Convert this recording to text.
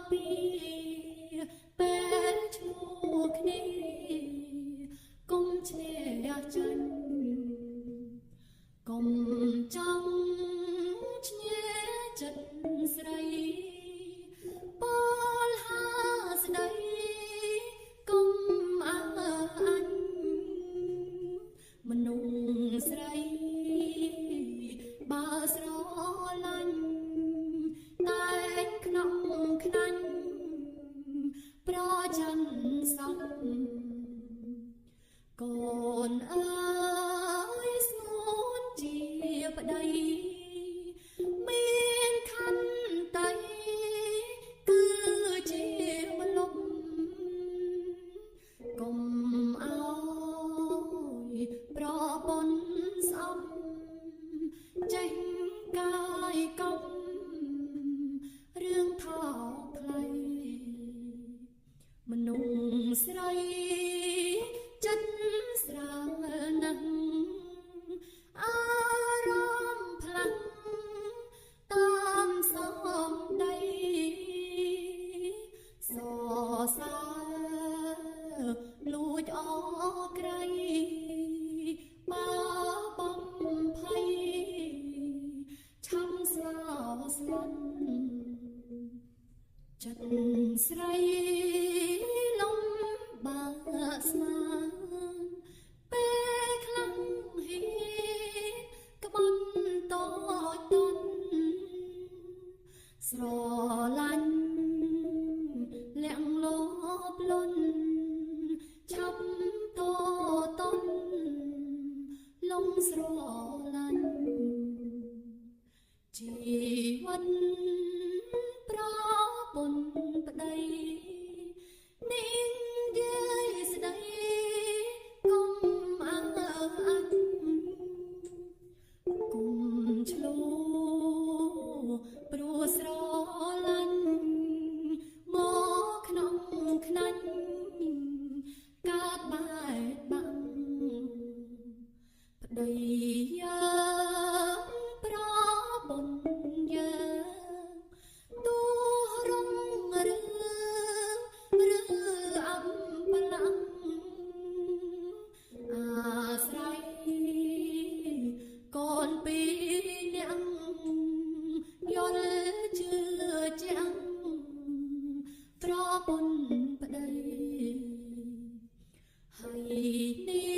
ពីពេលឈ្លោះគ្នាកុំឈ្នះចាញ់កុំចង់ឈ្នះចិត្តស្រីពលហាស្ដីកុំអើអញមនុស្សស្រីបើស្រឡាញ់តែក្នុងខ្នាញ់ប្រច័ណ្ឌសោកកូនអើយស្ងួនជាប្តីមានខន្តីគឺជាម្លប់កុំអើយប្រពន្ធស្អប់ចេញកាយកប់រឿងថោកថ្លៃមនុស្សស្រីចិត្តស្រាលណាស់អារម្មណ៍ផ្លាំងតាមសំដីសរសើរលួចអក្រៃបើបំភ័យឆំស្លោស្លន់ចិត្តស្រីលំបាកស្មានពេលខ្លាំងហៀក្បត់តូចតន់ស្រឡាញ់លាក់លោបលន់ឆាប់តតន់លំស្រឡាញ់ជីវិតប្រពន្ធប្តីនាងយាយស្ដីកុំអើអញគុំឆ្លោះព្រោះស្រឡាញ់មកក្នុងខ្នាញ់កើតបែកបាំងប្តីយើងប្រពន្ធយើងទូរងរឿងឬអំបលាំងអាស្រ័យកូនពីរនាក់យល់ជឿជាក់ប្រពន្ធប្តីហើយនេះ